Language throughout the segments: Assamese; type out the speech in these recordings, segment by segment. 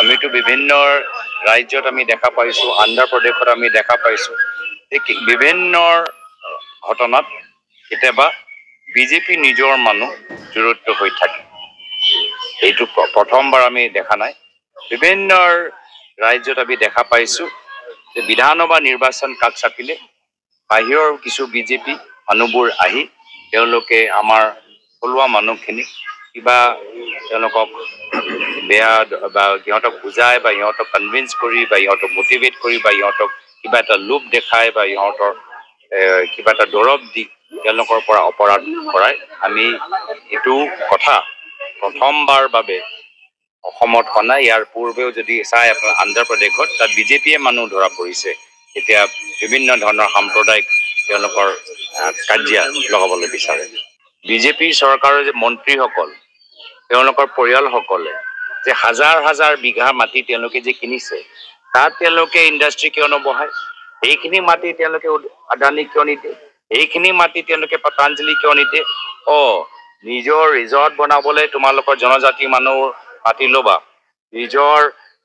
আমিতো বিভিন্ন ৰাজ্যত আমি দেখা পাইছো, আন্ধ্ৰ প্ৰদেশত আমি দেখা পাইছো, বিভিন্ন ঘটনাত কেতিয়াবা বিজেপি নিজৰ মানুহ জড়িত হৈ থাকে। এইটো প্ৰথমবাৰ আমি দেখা নাই। বিভিন্ন ৰাজ্যত আমি দেখা পাইছো যে বিধানসভা নিৰ্বাচন কাষ চাপিলে বাহিৰৰ কিছু বিজেপি মানুহবোৰ আহি তেওঁলোকে আমাৰ থলুৱা মানুহখিনিক কিবা তেওঁলোকক বেয়া বা সিহঁতক বুজাই বা সিহঁতক কনভিন্স কৰি বা সিহঁতক মটিভেট কৰি বা সিহঁতক কিবা এটা লোভ দেখাই বা সিহঁতৰ কিবা এটা দৰৱ দি তেওঁলোকৰ পৰা অপৰাধ কৰাই। আমি এইটো কথা প্ৰথমবাৰ বাবে অসমত হোৱা ইয়াৰ পূৰ্বেও যদি চাই আপোনাৰ আন্ধ্ৰ প্ৰদেশত তাত বিজেপিয়ে মানুহ ধৰা পৰিছে। এতিয়া বিভিন্ন ধৰণৰ সাম্প্ৰদায়িক তেওঁলোকৰ কাজিয়া লগাবলৈ বিচাৰে। বিজেপি চৰকাৰৰ যে মন্ত্ৰীসকল তেওঁলোকৰ পৰিয়ালসকলে যে হাজাৰ হাজাৰ বিঘা মাটি তেওঁলোকে যে কিনিছে, তাত তেওঁলোকে ইণ্ডাষ্ট্ৰী কিয় নবহায়? এইখিনি মাটি তেওঁলোকে আদানী কিয় নিদিয়ে? এইখিনি মাটি তেওঁলোকে পতঞ্জলি কিয় নিদিয়ে? নিজৰ ৰিজৰ্ট বনাবলৈ তোমালোকৰ জনজাতি মানুহ মাটি ল'বা, নিজৰ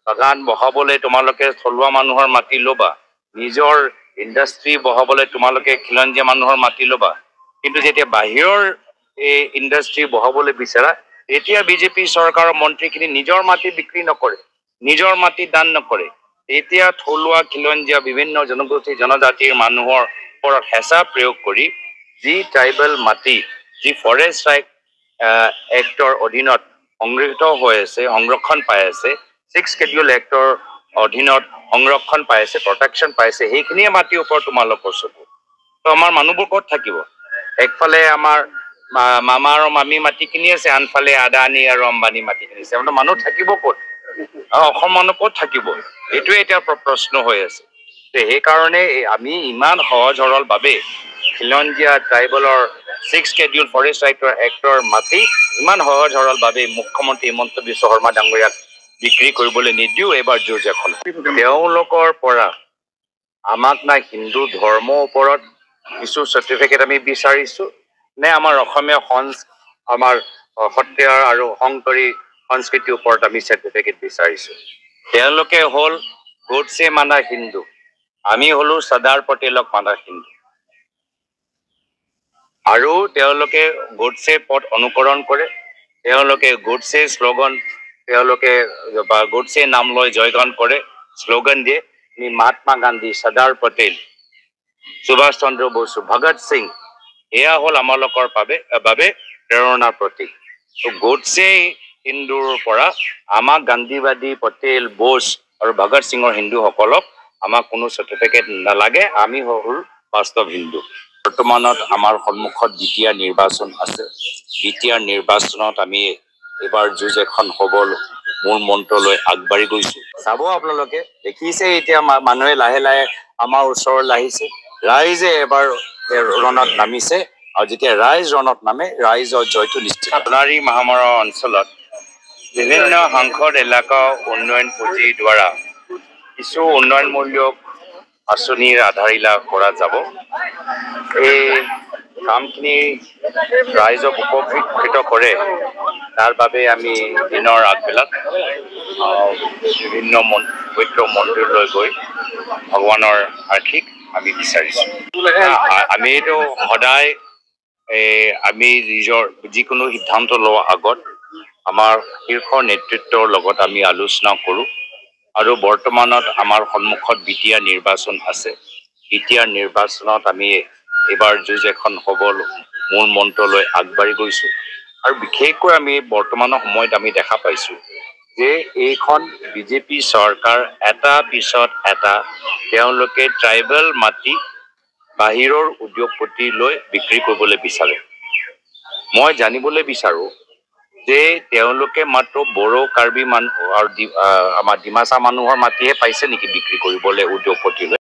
বাগান বহাবলৈ তোমালোকে থলুৱা মানুহৰ মাটি ল'বা, নিজৰ ইণ্ডাষ্ট্ৰী বহাবলৈ তোমালোকে খিলঞ্জীয়া মানুহৰ মাটি ল'বা, কিন্তু যেতিয়া বাহিৰৰ এই ইণ্ডাষ্ট্ৰী বহাবলৈ বিচাৰা এতিয়া বিজেপি চৰকাৰৰ মন্ত্ৰীখিনি নিজৰ মাটি বিক্ৰী নকৰে, নিজৰ মাটি দান নকৰে। এতিয়া থলুৱা খিলঞ্জীয়া বিভিন্ন জনগোষ্ঠী জনজাতিৰ মানুহৰ ওপৰত হেঁচা প্ৰয়োগ কৰি যি ট্ৰাইবেল মাটি যি ফৰেষ্ট ৰাইট এক্টৰ অধীনত সংৰক্ষিত হৈ আছে, সংৰক্ষণ পাই আছে, 6 Schedule এক্টৰ অধীনত সংৰক্ষণ পাই আছে, প্ৰটেকশ্যন পাইছে, সেইখিনিয়ে মাটিৰ ওপৰত তোমালোকৰ চকু। তো আমাৰ মানুহবোৰ ক'ত থাকিব? একফালে আমাৰ মামা আৰু মামী মাটি কিনি আছে, আনফালে আদানী আৰু আম্বানী মাটি কিনিছে। মানুহ থাকিব ক'ত? অসম মানুহ ক'ত থাকিব? এইটোৱে এতিয়া প্ৰশ্ন হৈ আছে। সেইকাৰণে আমি ইমান সহজ সৰল ভাৱে খিলঞ্জীয়া ট্ৰাইবেলৰ 6 Schedule ফৰেষ্ট ৰাইটৰ এক্টৰ মাটি ইমান সহজ সৰল ভাৱে মুখ্যমন্ত্ৰী হিমন্ত বিশ্ব শৰ্মা ডাঙৰীয়াক বিক্ৰী কৰিবলৈ নিদিও। এইবাৰ যুঁজ এখন তেওঁলোকৰ পৰা আমাক না হিন্দু ধৰ্মৰ ওপৰত কিছু চাৰ্টিফিকেট আমি বিচাৰিছো, নে আমাৰ অসমীয়া আমাৰ সত্ৰীয়া আৰু শংকৰী সংস্কৃতিৰ ওপৰত আমি চাৰ্টিফিকেট বিচাৰিছো। তেওঁলোকে হ'ল গডছে মানা হিন্দু, আমি হলো চৰ্দাৰ পটেলক মানা হিন্দু। আৰু তেওঁলোকে গডছে পথ অনুকৰণ কৰে, তেওঁলোকে গডছে শ্লোগান তেওঁলোকে বা গডছে নাম লৈ জয়গান কৰে, শ্লোগান দিয়ে। মহাত্মা গান্ধী, চৰ্দাৰ পটেল, সুভাষ চন্দ্ৰ বসু, ভগত সিং এয়া হ'ল আমালোকৰ বাবে প্ৰেৰণাৰ প্ৰতীক। গডছে হিন্দুৰ পৰা আমাক গান্ধীবাদী পটেল, বোস আৰু ভগত সিঙৰ হিন্দুসকলক আমাক কোনো চাৰ্টিফিকেট নালাগে। আমি হ'ল বাস্তৱ হিন্দু। বৰ্তমানত আমাৰ সন্মুখত দ্বিতীয় নিৰ্বাচন আছে। দ্বিতীয় নিৰ্বাচনত আমি এইবাৰ যুঁজ এখন হ'ব মূল মন্ত্ৰ লৈ আগবাঢ়ি গৈছো। চাব আপোনালোকে দেখিছে এতিয়া মানুহে লাহে লাহে আমাৰ ওচৰলৈ আহিছে। ৰাইজে এবাৰ ৰণত নামিছে, আৰু যেতিয়া ৰাইজ ৰণত নামে ৰাইজৰ জয়টো নিশ্চিত। সোণাৰী মহামাৰা অঞ্চলত বিভিন্ন সাংসদ এলেকা উন্নয়ন পুঁজিৰ দ্বাৰা কিছু উন্নয়নমূলক আঁচনিৰ আধাৰিলা কৰা যাব। এই কামখিনি ৰাইজক উপকৃত কৰে, তাৰ বাবে আমি দিনৰ আগবেলাত বিভিন্ন পবিত্ৰ মন্দিৰলৈ গৈ ভগৱানৰ আশীষ আমি বিচাৰিছো। আমিতো সদায় আমি নিজৰ যিকোনো সিদ্ধান্ত লোৱাৰ আগত আমাৰ শীৰ্ষ নেতৃত্বৰ লগত আমি আলোচনা কৰোঁ। আৰু বৰ্তমানত আমাৰ সন্মুখত দ্বিতীয় নিৰ্বাচন আছে। দ্বিতীয় নিৰ্বাচনত আমি এইবাৰ যুঁজ এখন হ'ব মূল মন্ত্ৰ লৈ আগবাঢ়ি গৈছো। আৰু বিশেষকৈ আমি বৰ্তমানৰ সময়ত আমি দেখা পাইছো যে এইখন বিজেপি চৰকাৰ এটা পিছত এটা তেওঁলোকে ট্ৰাইবেল মাটি বাহিৰৰ উদ্যোগপতি লৈ বিক্ৰী কৰিবলৈ বিচাৰে। মই জানিবলৈ বিচাৰো যে তেওঁলোকে মাত্ৰ বড়ো, কাৰ্বি মানুহ আৰু আমাৰ ডিমাচা মানুহৰ মাটিহে পাইছে নেকি বিক্ৰী কৰিবলৈ উদ্যোগপতি লৈ?